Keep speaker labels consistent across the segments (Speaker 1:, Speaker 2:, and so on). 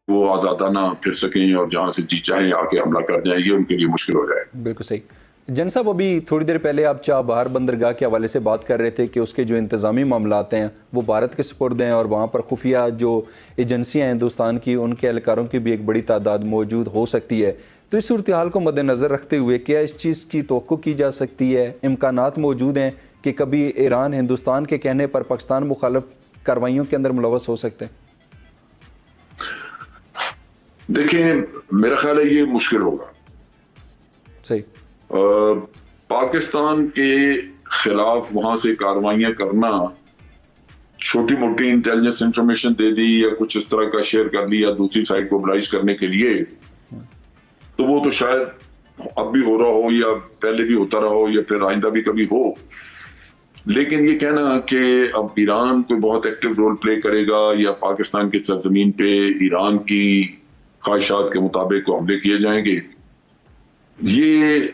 Speaker 1: वो आज़ादाना फिर सकें और जहाँ से जी चाहें आके हमला कर जाएं, ये उनके लिए मुश्किल हो जाएगा।
Speaker 2: बिल्कुल सही। जन साहब, अभी थोड़ी देर पहले आप चाबहार बंदरगाह के हवाले से बात कर रहे थे कि उसके जो इंतज़ामी मामलात हैं वो भारत के सुपुर्द हैं और वहाँ पर खुफिया जो एजेंसियाँ हैं हिंदुस्तान की, उनके एहलकारों की भी एक बड़ी तादाद मौजूद हो सकती है। तो इस सूरत हाल को मद्देनज़र रखते हुए क्या इस चीज़ की तवक्को की जा सकती है, इम्कानात मौजूद हैं कि कभी ईरान हिंदुस्तान के कहने पर पाकिस्तान मुखालिफ कार्रवाइयों के अंदर मुलवस हो सकते हैं?
Speaker 1: देखिए, मेरा ख्याल है ये मुश्किल होगा।
Speaker 2: सही।
Speaker 1: पाकिस्तान के खिलाफ वहां से कार्रवाइयां करना, छोटी मोटी इंटेलिजेंस इंफॉर्मेशन दे दी या कुछ इस तरह का शेयर कर लिया दूसरी साइड को मोबिलाइज करने के लिए, तो वो तो शायद अब भी हो रहा हो या पहले भी होता रहा हो या फिर आइंदा भी कभी हो। लेकिन ये कहना कि अब ईरान कोई बहुत एक्टिव रोल प्ले करेगा या पाकिस्तान की सरजमीन पे ईरान की ख्वाहिशात के मुताबिक हमले किए जाएंगे, ये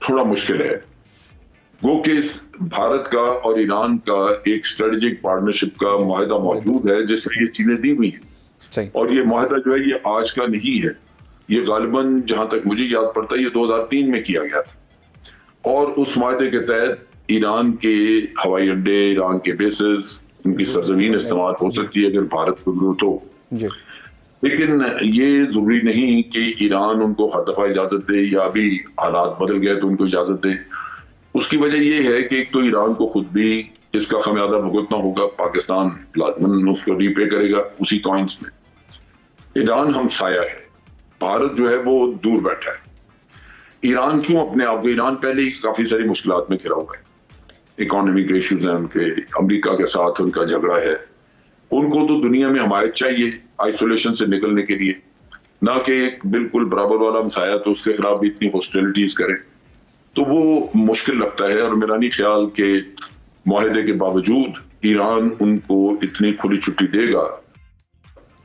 Speaker 1: थोड़ा मुश्किल है। वो कि भारत का और ईरान का एक स्ट्रेटेजिक पार्टनरशिप का मुआहदा मौजूद है जिसमें ये चीजें दी हुई हैं, और ये मुआहदा जो है ये आज का नहीं है। ये गालिबन जहां तक मुझे याद पड़ता है ये 2003 में किया गया था, और उस मुआहदे के तहत ईरान के हवाई अड्डे, ईरान के बेसेस, उनकी सरजमीन इस्तेमाल हो सकती है अगर भारत को जरूरत हो। लेकिन ये जरूरी नहीं कि ईरान उनको हर दफा इजाजत दे या अभी हालात बदल गए तो उनको इजाजत दे। उसकी वजह ये है कि एक तो ईरान को खुद भी इसका खमियाजा भुगतना होगा, पाकिस्तान लाजमन उसको रीपे करेगा उसी कॉइन्स में। ईरान हमसाया है, भारत जो है वो दूर बैठा है। ईरान क्यों अपने आप को, ईरान पहले ही काफी सारी मुश्किलात में घिरा हुआ है, इकोनॉमिक इश्यूज हैं उनके, अमेरिका के साथ उनका झगड़ा है। उनको तो दुनिया में हमायत चाहिए आइसोलेशन से निकलने के लिए, ना कि एक बिल्कुल बराबर वाला हमसाया तो उसके खिलाफ भी इतनी हॉस्टिलिटीज करें। तो वो मुश्किल लगता है, और मेरा नहीं ख्याल कि मुआहदे के बावजूद ईरान उनको इतनी खुली छुट्टी देगा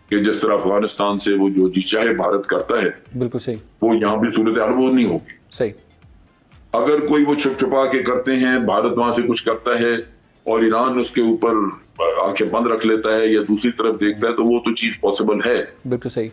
Speaker 1: कि जिस तरह अफगानिस्तान से वो जो जी चाहे भारत करता है,
Speaker 2: बिल्कुल सही,
Speaker 1: वो यहाँ भी सूरत हाल वो नहीं होगी।
Speaker 2: सही।
Speaker 1: अगर कोई वो छुप छुपा के करते हैं, भारत वहां से कुछ करता है और ईरान उसके ऊपर आंखें बंद रख लेता है या दूसरी तरफ देखता है, तो वो तो चीज पॉसिबल है।
Speaker 2: बिल्कुल सही।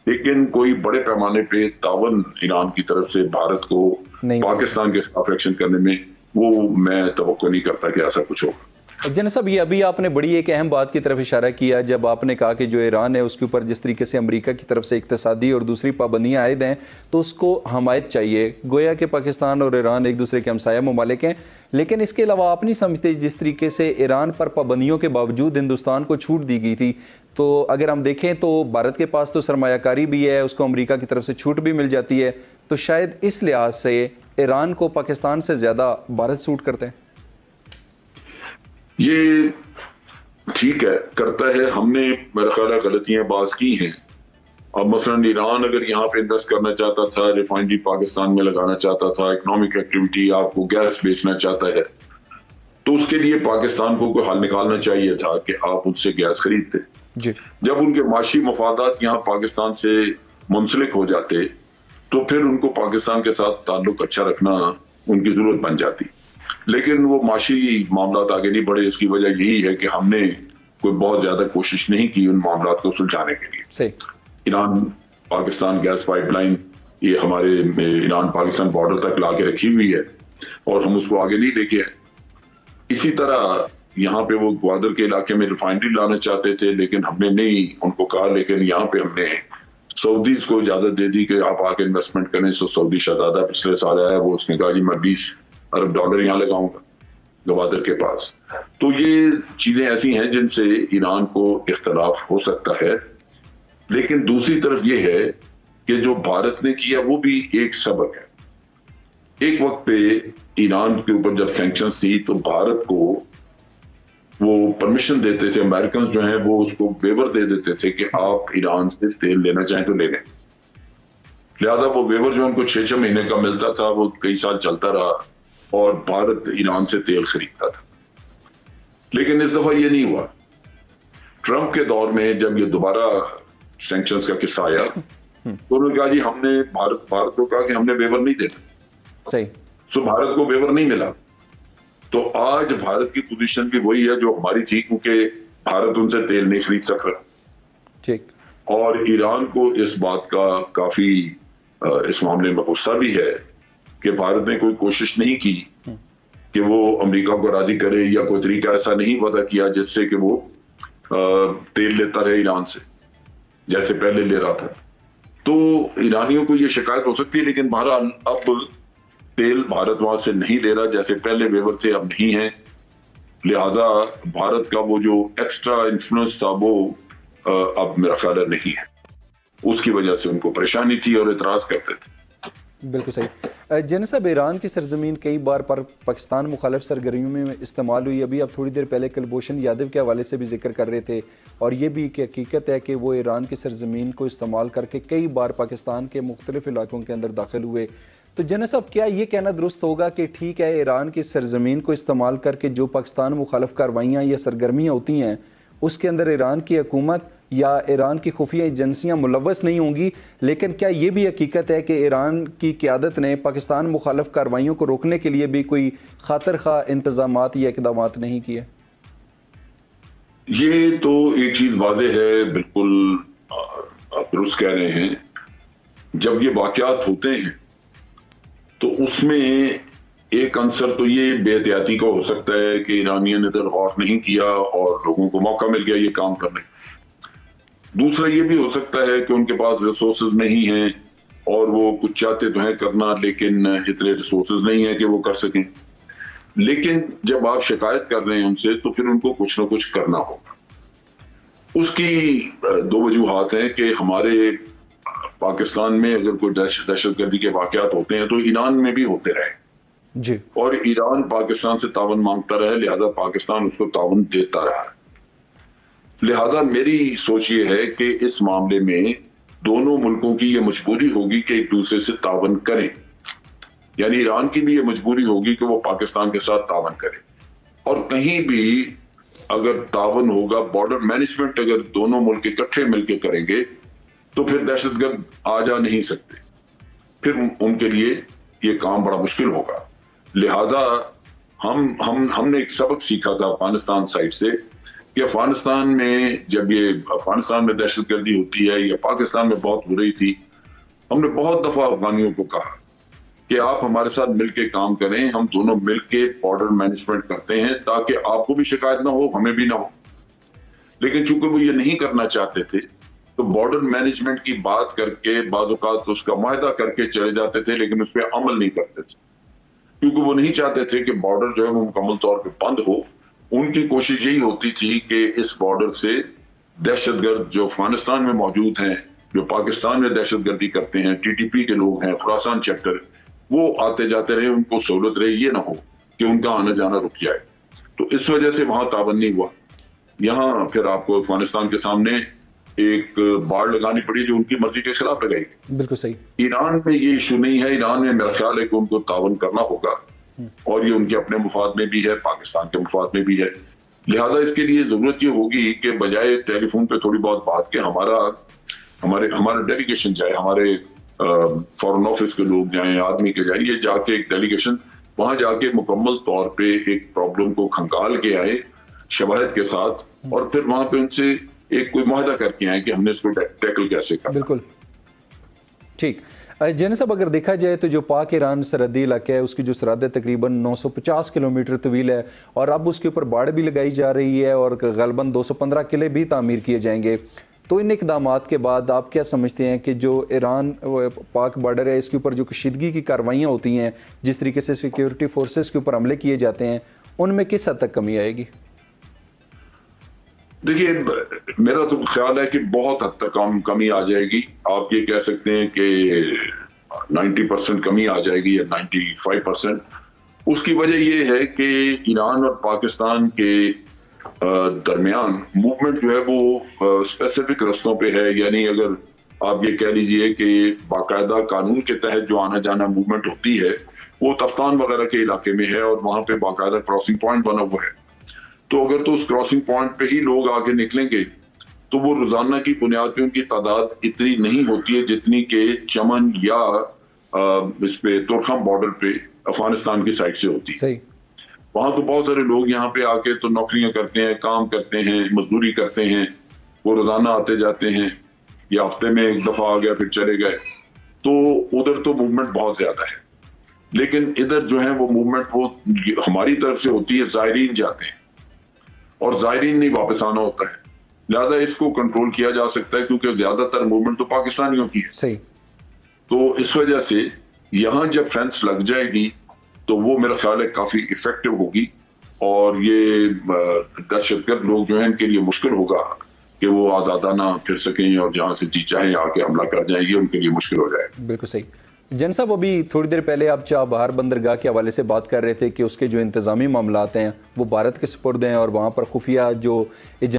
Speaker 1: लेकिन कोई बड़े पैमाने पे तावन ईरान की तरफ से भारत को पाकिस्तान के खिलाफ एक्शन करने में, वो मैं तवक्को नहीं करता कि ऐसा कुछ होगा।
Speaker 2: जन साहब, ये अभी आपने बड़ी एक अहम बात की तरफ इशारा किया जब आपने कहा कि जो ईरान है उसके ऊपर जिस तरीके से अमेरिका की तरफ से इक्तसादी और दूसरी पाबंदियां आयद हैं तो उसको हमायत चाहिए। गोया कि पाकिस्तान और ईरान एक दूसरे के हमसाया ममालिक हैं, लेकिन इसके अलावा आप नहीं समझते जिस तरीके से ईरान पर पाबंदियों के बावजूद हिंदुस्तान को छूट दी गई थी, तो अगर हम देखें तो भारत के पास तो सरमायाकारी भी है, उसको अमेरिका की तरफ से छूट भी मिल जाती है, तो शायद इस लिहाज से ईरान को पाकिस्तान से ज़्यादा भारत सूट करते हैं।
Speaker 1: ये ठीक है, करता है। हमने मेरा ख्याल है गलतियां बाज की हैं। अब मसलन ईरान अगर यहाँ पे इन्वेस्ट करना चाहता था, रिफाइनरी पाकिस्तान में लगाना चाहता था, इकोनॉमिक एक्टिविटी, आपको गैस बेचना चाहता है, तो उसके लिए पाकिस्तान को कोई हल निकालना चाहिए था कि आप उससे गैस खरीदते। जब उनके माशी मफादात यहाँ पाकिस्तान से मुंसलिक हो जाते तो फिर उनको पाकिस्तान के साथ ताल्लुक अच्छा रखना उनकी जरूरत बन जाती। लेकिन वो माशी मामला आगे नहीं बढ़े। इसकी वजह यही है कि हमने कोई बहुत ज्यादा कोशिश नहीं की उन मामला को सुलझाने के लिए। ईरान पाकिस्तान गैस पाइपलाइन ये हमारे ईरान पाकिस्तान बॉर्डर तक ला के रखी हुई है और हम उसको आगे नहीं लेके आए। इसी तरह यहाँ पे वो ग्वादर के इलाके में रिफाइनरी लाना चाहते थे, लेकिन हमने नहीं उनको कहा। लेकिन यहाँ पे हमने सऊदीज को इजाजत दे दी कि आप आके इन्वेस्टमेंट करें। सो सऊदी शहजादा पिछले साल आया, वो उसने कहा जी मैं $20 अरब यहाँ लगाऊंगा ग्वादर के पास। तो ये चीजें ऐसी हैं जिनसे ईरान को इख्तलाफ हो सकता है। लेकिन दूसरी तरफ ये है कि जो भारत ने किया वो भी एक सबक है। एक वक्त पे ईरान के ऊपर जब सैंक्शंस थी तो भारत को वो परमिशन देते थे, अमेरिकन जो हैं वो उसको वेवर दे देते थे कि आप ईरान से तेल लेना चाहें तो ले लें। लिहाजा वो वेवर जो उनको 6-6 महीने का मिलता था वो कई साल चलता रहा और भारत ईरान से तेल खरीदता था। लेकिन इस दफा ये नहीं हुआ। ट्रंप के दौर में जब ये दोबारा सैंक्शंस का किस्सा आया तो उन्होंने कहा जी हमने भारत को कहा कि हमने वेवर नहीं देना।
Speaker 2: सही।
Speaker 1: सो भारत को वेवर नहीं मिला। तो आज भारत की पोजीशन भी वही है जो हमारी थी, क्योंकि भारत उनसे तेल नहीं खरीद सक रहा।
Speaker 2: ठीक।
Speaker 1: और ईरान को इस बात का काफी इस मामले में गुस्सा भी है कि भारत ने कोई कोशिश नहीं की कि वो अमेरिका को राजी करे, या कोई तरीका ऐसा नहीं वजह किया जिससे कि वो तेल लेता रहे ईरान से जैसे पहले ले रहा था। तो ईरानियों को ये शिकायत हो सकती है, लेकिन बहरहाल अब तेल भारत वहां से नहीं ले रहा जैसे पहले वेवर से अब नहीं है, लिहाजा भारत का वो जो एक्स्ट्रा इन्फ्लुएंस था वो अब मेरा ख्याल नहीं है। उसकी वजह से उनको परेशानी थी और एतराज करते थे।
Speaker 2: बिल्कुल सही। जन साहब, ईरान की सरजमीन कई बार पर पाकिस्तान मुखालिफ सरगर्मियों में इस्तेमाल हुई। अभी आप थोड़ी देर पहले कुलभूषण यादव के हवाले से भी जिक्र कर रहे थे, और ये भी एक हकीकत है कि वो ईरान की सरजमीन को इस्तेमाल करके कई बार पाकिस्तान के मुख्तलिफ इलाकों के अंदर दाखिल हुए। तो जन साहब, क्या ये कहना दुरुस्त होगा कि ठीक है, ईरान की सरजमीन को इस्तेमाल करके जो पाकिस्तान मुखालिफ कार्रवाइयाँ या सरगर्मियाँ होती हैं उसके अंदर ईरान की हुकूमत या ईरान की खुफिया एजेंसियां मुलव्वस नहीं होंगी, लेकिन क्या ये भी हकीकत है कि ईरान की क़यादत ने पाकिस्तान मुखालिफ कार्रवाइयों को रोकने के लिए भी कोई खातर खा इंतजामात या इक़दाम नहीं किए?
Speaker 1: ये तो एक चीज वाज़ेह है, बिल्कुल आप दुरुस्त कह रहे हैं। जब ये वाक़यात होते हैं तो उसमें एक अंसर तो ये बेहतियाती का हो सकता है कि ईरानियों ने तो गौर नहीं किया और लोगों को मौका मिल गया ये काम करने। दूसरा ये भी हो सकता है कि उनके पास रिसोर्सेज नहीं हैं और वो कुछ चाहते तो हैं करना, लेकिन इतने रिसोर्सेज नहीं है कि वो कर सकें। लेकिन जब आप शिकायत कर रहे हैं उनसे तो फिर उनको कुछ ना कुछ करना होगा। उसकी दो वजूहात हैं कि हमारे पाकिस्तान में अगर कोई दहशतगर्दी के वाकयात होते हैं तो ईरान में भी होते रहे
Speaker 2: जी, और
Speaker 1: ईरान पाकिस्तान से तावन मांगता रहा, लिहाजा पाकिस्तान उसको तावन देता रहा। लिहाजा मेरी सोच ये है कि इस मामले में दोनों मुल्कों की ये मजबूरी होगी कि एक दूसरे से तावन करें, यानी ईरान की भी ये मजबूरी होगी कि वो पाकिस्तान के साथ तावन करे। और कहीं भी अगर तावन होगा, बॉर्डर मैनेजमेंट अगर दोनों मुल्क इकट्ठे मिलकर करेंगे तो फिर दहशतगर्द आ जा नहीं सकते, फिर उनके लिए ये काम बड़ा मुश्किल होगा। लिहाजा हमने एक सबक सीखा था अफगानिस्तान साइड से कि अफगानिस्तान में जब ये अफगानिस्तान में दहशतगर्दी होती है या पाकिस्तान में बहुत हो रही थी, हमने बहुत दफा अफगानियों को कहा कि आप हमारे साथ मिलके काम करें, हम दोनों मिलके बॉर्डर मैनेजमेंट करते हैं ताकि आपको भी शिकायत ना हो, हमें भी ना हो। लेकिन चूंकि वो ये नहीं करना चाहते थे तो बॉर्डर मैनेजमेंट की बात करके बाद औक़ात उसका मुआहदा करके चले जाते थे, लेकिन उस पर अमल नहीं करते थे क्योंकि वो नहीं चाहते थे कि बॉर्डर जो है वो मुकम्मल तौर पे बंद हो। उनकी कोशिश यही होती थी कि इस बॉर्डर से दहशतगर्द जो अफगानिस्तान में मौजूद हैं, जो पाकिस्तान में दहशतगर्दी करते हैं, टीटीपी के लोग हैं, खुरासान चैप्टर, वो आते जाते रहे, उनको सहूलत रहे, ये ना हो कि उनका आना जाना रुक जाए। तो इस वजह से वहां तावन नहीं हुआ। यहाँ फिर आपको अफगानिस्तान के सामने एक बाड़ लगानी पड़ी जो उनकी मर्जी के खिलाफ लगाई गई।
Speaker 2: बिल्कुल सही।
Speaker 1: ईरान में ये इशू नहीं है। ईरान में मेरा ख्याल है कि उनको तावन करना होगा और ये उनके अपने मुफाद में भी है, पाकिस्तान के मुफाद में भी है। लिहाजा इसके लिए जरूरत ये होगी कि बजाय टेलीफोन पे थोड़ी बहुत बात के हमारा डेलीगेशन जाए, हमारे फॉरेन ऑफिस के लोग जाएं, आदमी के जाए, ये जाके एक डेलीगेशन वहां जाके मुकम्मल तौर पे एक प्रॉब्लम को खंगाल के आए शवाहिद के साथ, और फिर वहां पे उनसे एक कोई मुआहदा करके आए कि हमने इसको टैकल कैसे करना।
Speaker 2: बिल्कुल ठीक। जैन साहब, अगर देखा जाए तो जो पाक ईरान सरहदी इलाका है उसकी जो सरहद तकरीबन 950 किलोमीटर तवील है और अब उसके ऊपर बाड़ भी लगाई जा रही है और गलबन 215 किले भी तामीर किए जाएंगे। तो इन इकदामात के बाद आप क्या समझते हैं कि जो ईरान पाक बॉर्डर है इसके ऊपर जो कशीदगी की कार्रवाइयाँ होती हैं, जिस तरीके से सिक्योरिटी फोर्सेस के ऊपर हमले किए जाते हैं, उनमें किस हद तक कमी आएगी?
Speaker 1: देखिए, मेरा तो ख्याल है कि बहुत हद तक कमी आ जाएगी। आप ये कह सकते हैं कि 90% कमी आ जाएगी या 95%। उसकी वजह ये है कि ईरान और पाकिस्तान के दरमियान मूवमेंट जो है वो स्पेसिफिक रस्तों पे है। यानी अगर आप ये कह लीजिए कि बाकायदा कानून के तहत जो आना जाना मूवमेंट होती है वो तफ्तान वगैरह के इलाके में है और वहां पे बाकायदा क्रॉसिंग पॉइंट बना हुआ है। तो अगर तो उस क्रॉसिंग पॉइंट पे ही लोग आगे निकलेंगे तो वो रोजाना की बुनियाद पे उनकी तादाद इतनी नहीं होती है जितनी के चमन या इस पे तुर्खम बॉर्डर पे अफगानिस्तान की साइड से होती है। वहां तो बहुत सारे लोग यहाँ पे आके तो नौकरियां करते हैं, काम करते हैं, मजदूरी करते हैं, वो रोजाना आते जाते हैं। या हफ्ते में एक दफा आ गया फिर चले गए, तो उधर तो मूवमेंट बहुत ज्यादा है। लेकिन इधर जो है वो मूवमेंट वो हमारी तरफ से होती है, ज़ायरीन जाते हैं और ज़ायरीन नहीं वापस आना होता है, लिहाजा इसको कंट्रोल किया जा सकता है क्योंकि ज्यादातर मूवमेंट तो पाकिस्तानियों की है।
Speaker 2: सही।
Speaker 1: तो इस वजह से यहां जब फेंस लग जाएगी तो वो मेरा ख्याल है काफी इफेक्टिव होगी, और ये दहशतगर्द लोग जो है इनके लिए मुश्किल होगा कि वो आजादाना फिर सकें और जहां से जी चाहे आके हमला कर जाएं, ये उनके लिए मुश्किल हो जाएगा।
Speaker 2: बिल्कुल सही। जन साहब, अभी थोड़ी देर पहले आप चाबहार बंदरगाह के हवाले से बात कर रहे थे कि उसके जो इंतज़ामी मामलात हैं वो भारत के सुपुर्द हैं और वहाँ पर खुफिया जो